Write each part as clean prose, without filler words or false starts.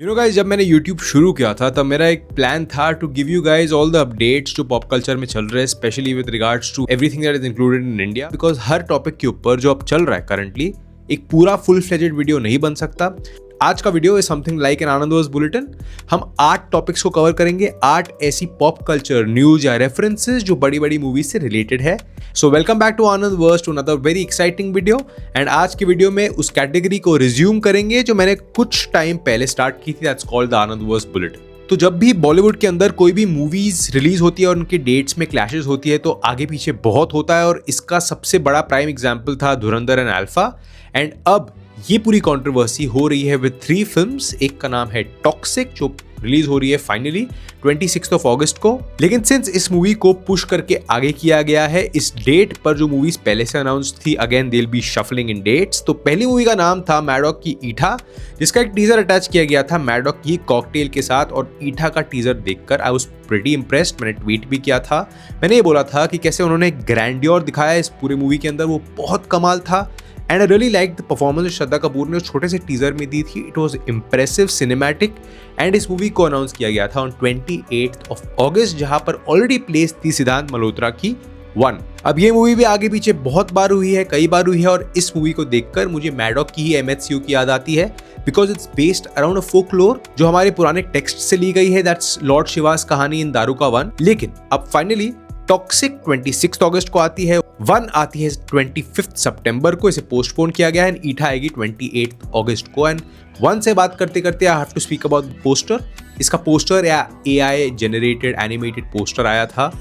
Guys जब मैंने YouTube शुरू किया था तब मेरा एक प्लान था to give you guys all the updates जो पॉप कल्चर में चल रहे हैं, specially with regards to everything that is included in India. Because हर टॉपिक के ऊपर जो अब चल रहा है करंटली एक पूरा फुल फ्लेजेड वीडियो नहीं बन सकता। आज का video is something like an Anandverse bulletin. हम 8 टॉपिक्स को कवर करेंगे, 8 ऐसी पॉप कल्चर न्यूज या रेफरेंसेस जो बड़ी बड़ी मूवीज से रिलेटेड है। So welcome back to Anandverse to another very exciting video. And आज की वीडियो में उस कैटेगरी को रिज्यूम करेंगे जो मैंने कुछ टाइम पहले स्टार्ट की थी, दैट्स कॉल्ड द आनंदवर्स बुलेटिन। तो जब भी बॉलीवुड के अंदर कोई भी मूवीज रिलीज होती है और उनके डेट्स में क्लैशेस होती है तो आगे पीछे बहुत होता है, और इसका सबसे बड़ा प्राइम एग्जाम्पल था धुरंधर एंड अल्फा। एंड अब ये पूरी कंट्रोवर्सी हो रही है विद 3 फिल्म्स। एक का नाम है टॉक्सिक जो रिलीज हो रही है फाइनली 26 अगस्त को। लेकिन सिंस इस मूवी को पुश करके आगे किया गया है इस डेट पर जो मूवीज पहले से अनाउंस थी, again they will be shuffling in dates. तो पहली मूवी का नाम था मैडॉक की ईठा, जिसका एक टीजर अटैच किया गया था मैडॉक की कॉकटेल के साथ, और ईठा का टीजर देखकर आई वाज प्रीटी इंप्रेस्ड। मैंने ट्वीट भी किया था, मैंने ये बोला था कि कैसे उन्होंने ग्रैंडियोर दिखाया इस पूरे मूवी के अंदर, वो बहुत कमाल था। And I really like the performance Shraddha Kapoor ने उस छोटे से टीजर में दी थी। It was impressive, cinematic. And इस मूवी को अनाउंस किया गया था ऑन 28 अगस्त, जहां पर ऑलरेडी प्लेस थी सिद्धांत मल्होत्रा की 1। अब ये मूवी भी आगे पीछे बहुत बार हुई है, कई बार हुई है, और इस मूवी को देखकर मुझे मैडॉक की ही MHCU की याद आती है, because it's based around a folklore जो हमारे पुराने टेक्स्ट से ली गई है, दैट्स लॉर्ड शिवास कहानी इन दारूका 1। लेकिन अब फाइनली टॉक्सिक 26 अगस्त को आती है, 1 आती है 25 सितंबर को, इसे पोस्टपोन किया गया है, एंड ईठा आएगी 28 अगस्त को। एंड 1 से बात करते करते I have to speak about poster. इसका पोस्टर या AI जनरेटेड एनिमेटेड पोस्टर आया था,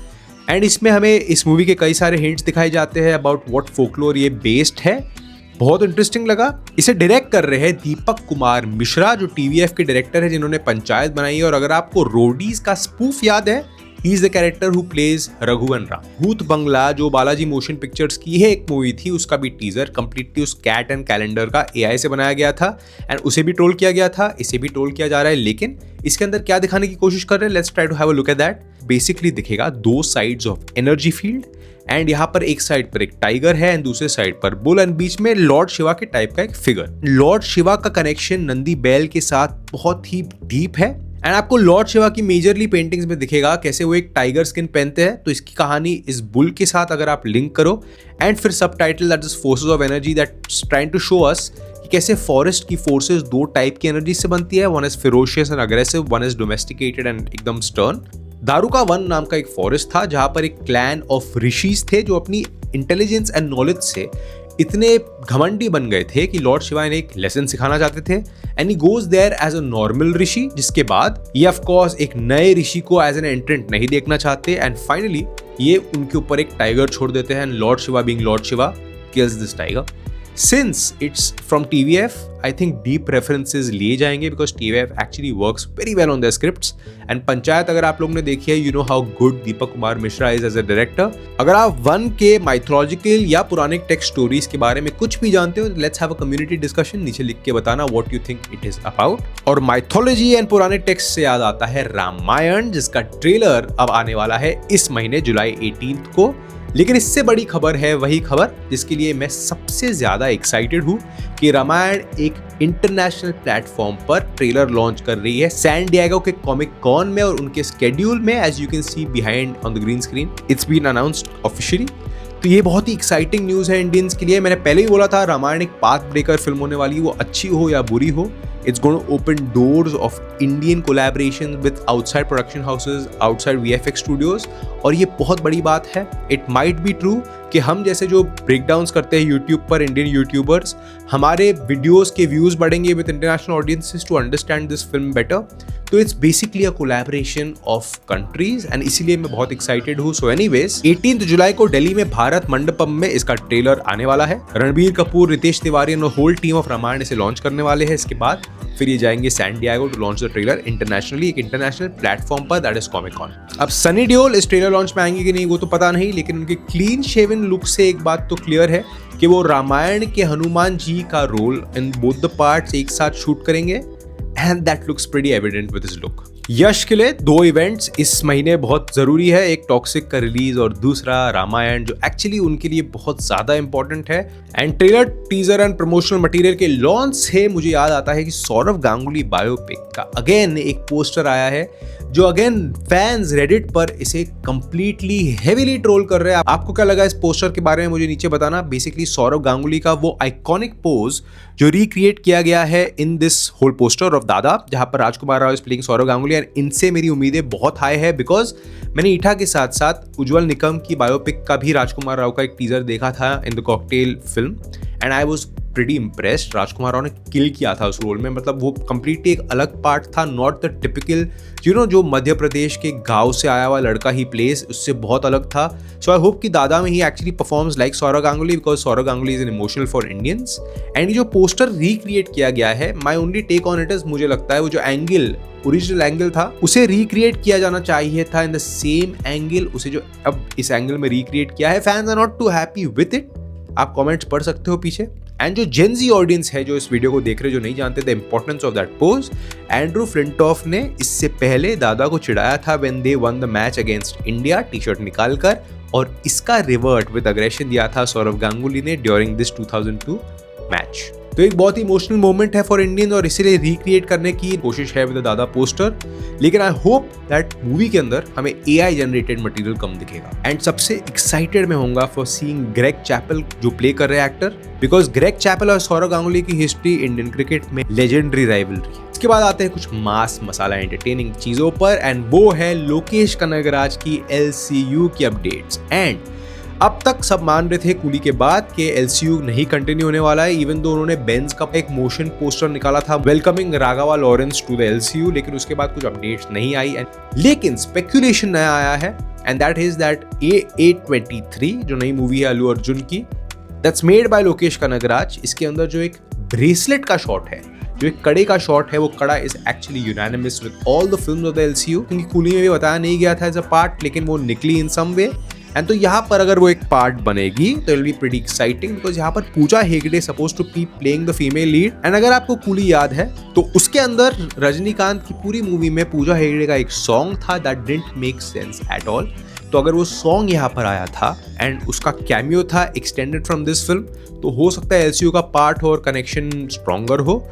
एंड इसमें हमें इस मूवी के कई सारे हिंट्स दिखाए जाते हैं अबाउट व्हाट फोकलोर ये बेस्ड है। बहुत इंटरेस्टिंग लगा। इसे डायरेक्ट कर रहे हैं दीपक कुमार मिश्रा जो TVF के डायरेक्टर है, जिन्होंने पंचायत बनाई है। और अगर आपको रोडीज का स्पूफ याद है, he is the character who plays Raghuvan Ram. Bhoot Bangla जो बालाजी मोशन पिक्चर्स की है एक मूवी थी, उसका भी टीजर कंप्लीटली उस कैट एंड कैलेंडर का AI से बनाया गया था, एंड उसे भी ट्रोल किया गया था, इसे भी ट्रोल किया जा रहा है। लेकिन इसके अंदर क्या दिखाने की कोशिश कर रहे हैं, let's try to have a look at that. Basically दिखेगा 2 sides of energy field, and यहाँ पर एक साइड पर एक टाइगर है एंड दूसरे साइड पर बुल, एंड बीच में लॉर्ड शिवा के टाइप का एक फिगर। लॉर्ड शिवा का कनेक्शन नंदी बैल के साथ बहुत ही डीप है, एंड आपको लॉर्ड शिवा की मेजरली पेंटिंग्स में दिखेगा कैसे वो एक टाइगर स्किन पहनते हैं। तो इसकी कहानी इस बुल के साथ अगर आप लिंक करो, एंड फिर सब title that is forces of energy that's trying to show us कि कैसे फॉरेस्ट की फोर्सेस 2 टाइप की एनर्जी से बनती है, one is ferocious and aggressive, one is domesticated and एकदम स्टर्न। दारूका 1 नाम का एक फॉरेस्ट था जहां पर एक क्लैन ऑफ ऋषिज थे जो अपनी इंटेलिजेंस एंड नॉलेज से इतने घमंडी बन गए थे कि लॉर्ड शिवा इन्हें एक लेसन सिखाना चाहते थे, and he goes there as a normal rishi, जिसके बाद ये ऑफ कोर्स एक नए ऋषि को एज एन एंट्रेंट नहीं देखना चाहते, एंड फाइनली ये उनके ऊपर एक टाइगर छोड़ देते हैं, and Lord Shiva being Lord Shiva kills this tiger. Since it's from TVF, I think deep references लिए जाएंगे because TVF actually works very well on their scripts. And panchayat अगर आप लोगों ने देखी है, you know how good Deepak Kumar Mishra is as a director. अगर आप 1 के mythological या पुराने टेक्स्ट स्टोरीज के बारे में कुछ भी जानते हो, let's have a community discussion. नीचे लिख के बताना what you think it is about. और mythology and पुराने टेक्स्ट से याद आता है रामायण, जिसका ट्रेलर अब आने वाला है इस महीने जुलाई 18 को। लेकिन इससे बड़ी खबर है वही खबर जिसके लिए मैं सबसे ज्यादा एक्साइटेड हूँ कि रामायण एक इंटरनेशनल प्लेटफॉर्म पर ट्रेलर लॉन्च कर रही है सैन डिएगो के कॉमिक कॉन में, और उनके स्केड्यूल में as you can see behind on the green screen it's been announced officially. तो ये बहुत ही एक्साइटिंग न्यूज़ है इंडियंस के लिए। मैंने पहले ही बोला था रामायण एक पाथ ब्रेकर फिल्म होने वाली, वो अच्छी हो या बुरी हो, it's going to open doors of Indian collaboration with outside production houses, outside VFX studios, और ये बहुत बड़ी बात है। It might be true कि हम जैसे जो ब्रेकडाउन्स करते हैं यूट्यूब पर इंडियन यूट्यूबर्स, हमारे वीडियोस के व्यूज बढ़ेंगे with international audiences to understand this film better. तो it's basically a collaboration of countries, and इसीलिए मैं बहुत एक्साइटेड हूँ। सो एनीवेज 18 जुलाई को दिल्ली में भारत मंडपम में इसका ट्रेलर आने वाला है। रणबीर कपूर, रितेश तिवारी और होल टीम ऑफ रामायण इसे लॉन्च करने वाले हैं। इसके बाद फिर ये जाएंगे San Diego to launch the trailer internationally, एक इंटरनेशनल प्लेटफॉर्म पर, दैट इज कॉमिक कॉन। अब सनी देओल इस ट्रेलर लॉन्च में आएंगे कि नहीं वो तो पता नहीं, लेकिन उनके क्लीन शेवन लुक से एक बात तो क्लियर है कि वो रामायण के हनुमान जी का role in both the parts एक साथ शूट करेंगे, and that looks pretty evident with his look. Yash के लिए 2 इवेंट्स इस महीने बहुत जरूरी है, एक टॉक्सिक का रिलीज और दूसरा रामायण जो एक्चुअली उनके लिए बहुत ज्यादा इंपॉर्टेंट है। And trailer, teaser and promotional material के लॉन्च से मुझे याद आता है कि सौरव गांगुली बायोपिक का अगेन एक पोस्टर आया है जो अगेन फैंस रेडिट पर इसे कंप्लीटली हेवीली ट्रोल कर रहे हैं। आपको क्या लगा इस पोस्टर के बारे में मुझे नीचे बताना। बेसिकली सौरव गांगुली का वो आइकॉनिक पोज जो रिक्रिएट किया गया है in this whole poster of Dada, जहां पर Rajkummar Rao is playing Sourav Ganguly, and इनसे मेरी उम्मीदें बहुत हाई है बिकॉज मैंने ईठा के साथ साथ उज्जवल निकम की बायोपिक का भी राजकुमार राव का एक टीजर देखा था in the cocktail film and I was pretty impressed. Rajkummar Rao ने किल किया था उस रोल में, मतलब वो कंप्लीटली एक अलग पार्ट था, नॉट द टिपिकल जो मध्य प्रदेश के गांव से आया हुआ लड़का ही प्लेस, उससे बहुत अलग था। सो आई होप कि दादा में he actually performs like Sourav Ganguly because Sourav Ganguly is an emotional for Indians. And ये जो पोस्टर रिक्रिएट किया गया है, my only take on it is, मुझे लगता है वो जो एंगल, ओरिजिनल एंगल था, उसे रिक्रिएट किया जाना चाहिए था इन द सेम एंगल, उसे जो अब इस एंगल में रिक्रिएट किया है। Fans are not too happy with it, आप कमेंट्स पढ़ सकते हो पीछे। एंड जो जेनजी ऑडियंस है जो इस वीडियो को देख रहे, जो नहीं जानते the importance of that pose, Andrew Flintoff ने इससे पहले दादा को चिढ़ाया था when they one the match against India, T shirt निकालकर, और इसका रिवर्ट विद अग्रेशन दिया था सौरव गांगुली ने ड्यूरिंग दिस 2002 मैच। तो एक बहुत ही इमोशनल मोमेंट है फॉर इंडियन और इसीलिए रिक्रिएट करने की कोशिश है विद द दादा पोस्टर। लेकिन आई होप दैट मूवी के अंदर हमें AI जनरेटेड मटेरियल कम दिखेगा। एंड सबसे एक्साइटेड मैं होऊंगा फॉर सीइंग ग्रेग चैपल जो प्ले कर रहे हैं एक्टर, बिकॉज ग्रेग चैपल और सौरव गांगुली की हिस्ट्री इंडियन क्रिकेट में लेजेंडरी राइवलरी है। इसके बाद आते हैं कुछ मास मसाला एंटरटेनिंग चीजों पर, एंड वो है लोकेश कनगराज की LCU की अपडेट्स। एंड अब तक सब मान रहे थे कूली के बाद कि LCU नहीं कंटिन्यू होने वाला है, इवन दो उन्होंने बेंज का एक मोशन पोस्टर निकाला था welcoming Raghava Lawrence to the LCU, लेकिन उसके बाद कुछ अपडेट्स नहीं आई। लेकिन स्पेक्यूलेशन नया आया है and that is that A23 जो नई मूवी है अल्लू अर्जुन की, that's made by Lokesh Kanagaraj, इसके अंदर जो एक ब्रेसलेट का शॉट है, जो एक कड़े का शॉट है, वो कड़ा is actually unanimous with all the films of the LCU, क्योंकि कूली में भी बताया नहीं गया था एज अ पार्ट, लेकिन वो निकली इन सम वे। एंड तो यहाँ पर अगर वो एक पार्ट बनेगी तो it will be pretty exciting because यहाँ पर Pooja Hegde suppose to be playing the female lead. And अगर आपको कूली याद है तो उसके अंदर रजनीकांत की पूरी मूवी में पूजा हेगड़े का एक सॉन्ग था that didn't make sense at all. तो अगर वो सॉन्ग यहाँ पर आया था एंड उसका कैमियो था एक्सटेंडेड फ्रॉम दिस फिल्म, तो हो सकता है LCU का पार्ट हो और कनेक्शन स्ट्रॉन्गर हो।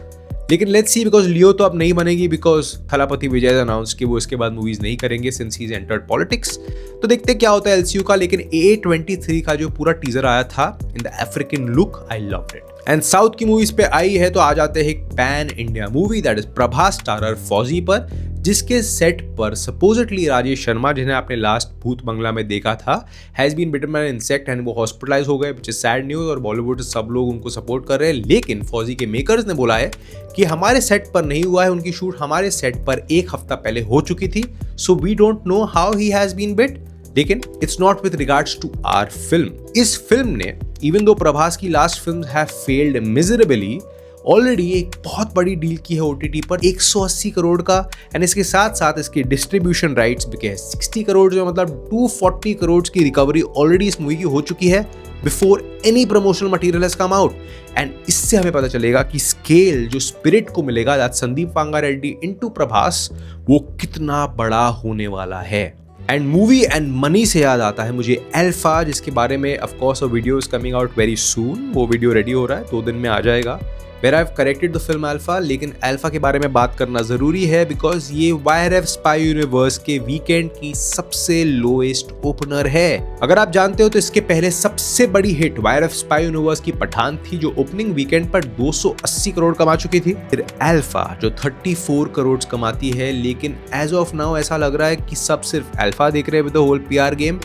लेकिन लेट्स सी, बिकॉज लियो तो अब नहीं बनेगी बिकॉज थलापति विजय अनाउंस कि वो इसके बाद मूवीज नहीं करेंगे since he is entered politics. तो देखते क्या होता है LCU का। लेकिन A23 का जो पूरा टीजर आया था in the African look, I loved it. And south की मूवीज पे आई है तो आ जाते हैं एक pan India movie that is Prabhas starrer फौजी पर, जिसके सेट पर सपोजिटली राजेश शर्मा, जिन्हें आपने लास्ट भूत बंगला में देखा था, has been bitten by an insect and वो हॉस्पिटलाइज हो गए, विच इज सैड न्यूज, और बॉलीवुड सब लोग उनको सपोर्ट कर रहे हैं। लेकिन फौजी के मेकर्स ने बोला है कि हमारे सेट पर नहीं हुआ है, उनकी शूट हमारे सेट पर 1 हफ्ता पहले हो चुकी थी, so we don't know how he has been bit. लेकिन it's not with regards to our film. इस फिल्म ने, इवन दो प्रभास की last film have failed miserably, already एक बहुत बड़ी डील की है OTT पर 180 करोड़ का, एंड इसके साथ साथ इसके डिस्ट्रीब्यूशन राइट्स बिके हैं 60 करोड़, जो मतलब 240 करोड़ की रिकवरी ऑलरेडी इस मूवी की हो चुकी है before any promotional material has come out. And इससे हमें पता चलेगा कि स्केल जो स्पिरिट को मिलेगा दैट संदीप पांगा रेड्डी इनटू प्रभास, वो कितना बड़ा होने वाला है। एंड मूवी एंड मनी से याद आता है मुझे अल्फा, जिसके बारे में of course a video is coming out very soon. वो वीडियो रेडी हो रहा है, 2 दिन में आ जाएगा, where I've corrected the film Alpha। लेकिन अल्फा के बारे में बात करना जरूरी है बिकॉज ये YRF स्पाई यूनिवर्स के वीकेंड की सबसे लोएस्ट ओपनर है। अगर आप जानते हो तो इसके पहले सबसे बड़ी हिट YRF स्पाई यूनिवर्स की पठान थी, जो ओपनिंग वीकेंड पर 280 करोड़ कमा चुकी थी। फिर अल्फा जो 34 करोड़ कमाती है, लेकिन एज ऑफ नाउ ऐसा लग रहा है कि सब सिर्फ अल्फा देख रहे हैं with the whole PR game,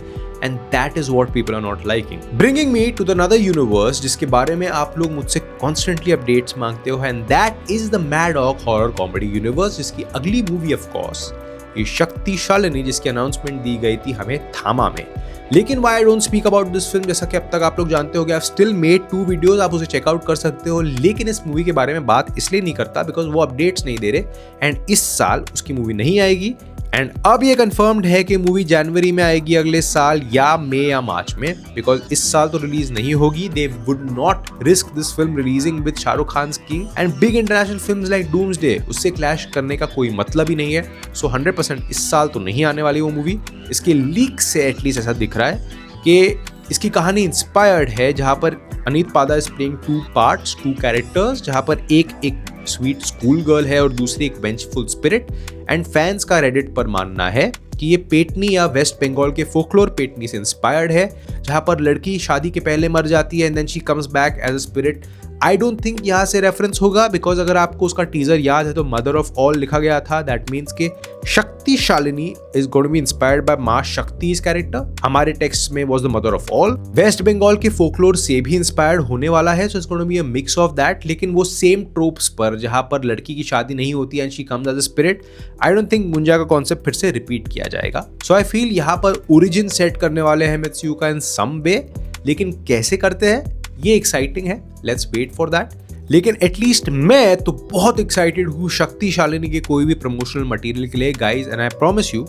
and that is what people are not liking. Bringing me to the another universe जिसके बारे में आप लोग मुझसे constantly updates मांगते हो, and that is the Mad Dog horror comedy universe, जिसकी अगली मूवी of course ये शक्तिशालिनी, जिसकी अनाउंसमेंट दी गई थी हमें थामा में। लेकिन why I don't speak about this film, जैसा कि अब तक आप लोग जानते हो, I've still made 2 वीडियोस, आप उसे चेकआउट कर सकते हो। लेकिन इस मूवी के बारे में बात इसलिए नहीं करता बिकॉज वो अपडेट्स नहीं दे रहे, एंड इस साल उसकी मूवी नहीं आएगी। एंड अब ये कंफर्म्ड है कि मूवी जनवरी में आएगी अगले साल, या मई या मार्च में, बिकॉज इस साल तो रिलीज नहीं होगी. They would not risk this film releasing with Shahrukh Khan king and big international films like doomsday. उससे क्लैश करने का कोई मतलब ही नहीं है. सो 100% इस साल तो नहीं आने वाली वो मूवी. इसके लीक से एटलीस्ट ऐसा दिख रहा है कि इसकी कहानी इंस्पायर्ड है, जहां पर अनीत पादा इज प्लेइंग 2 पार्ट्स, 2 कैरेक्टर्स, जहां पर एक स्वीट स्कूल गर्ल है और दूसरी एक वेंचफुल स्पिरिट. एंड फैंस का रेडिट पर मानना है कि ये पेटनी या वेस्ट बंगाल के फोकलोर पेटनी से इंस्पायर्ड है, जहां पर लड़की शादी के पहले मर जाती है and then she comes back as a spirit. I don't think यहाँ से रेफरेंस होगा, बिकॉज अगर आपको उसका टीजर याद है तो मदर ऑफ ऑल लिखा गया था. दैट मीन्स के Shakti Shalini is going to be inspired by मां शक्ति. इस कैरेक्टर हमारे टेक्स्ट में was the mother of all. West Bengal के फोकलोर से भी इंस्पायर्ड होने वाला है, so it's going to be a mix of that. लेकिन वो सेम ट्रोप्स पर, जहां पर लड़की की शादी नहीं होती and she comes as a spirit, I don't think Munjya का कॉन्सेप्ट फिर से रिपीट किया जाएगा. सो आई फील यहाँ पर ओरिजिन सेट करने वाले हैं एमएचसीयू का इन सम वे, लेकिन कैसे करते हैं ये एक्साइटिंग है. Let's wait for that. लेकिन एटलीस्ट मैं तो बहुत एक्साइटेड हूँ शक्ति शालिनी के कोई भी प्रमोशनल मटेरियल के लिए guys. And I promise you,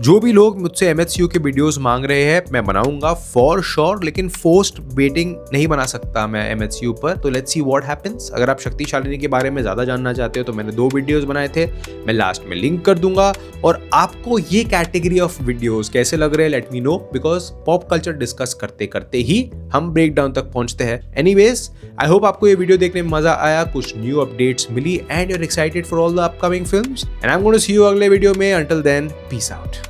जो भी लोग मुझसे एमएचसीयू के वीडियोस मांग रहे हैं मैं बनाऊंगा फॉर श्योर, लेकिन फोर्स्ड वेटिंग नहीं बना सकता मैं एमएचसीयू पर. तो लेट्स सी व्हाट हैपेंस. अगर आप शक्ति शालिनी के बारे में ज़्यादा जानना चाहते हो तो मैंने 2 वीडियोस बनाए थे, मैं लास्ट में लिंक कर दूंगा. और आपको ये कैटेगरी ऑफ वीडियोस कैसे लग रहे हैं let me know, because pop culture discuss करते करते ही हम ब्रेक डाउन तक पहुंचते हैं. एनीवेज, आई होप आपको ये वीडियो देखने में मजा आया, कुछ न्यू अपडेट्स मिली and you are excited for all the upcoming films. And I am going to see you अगले वीडियो में. Until then, peace out.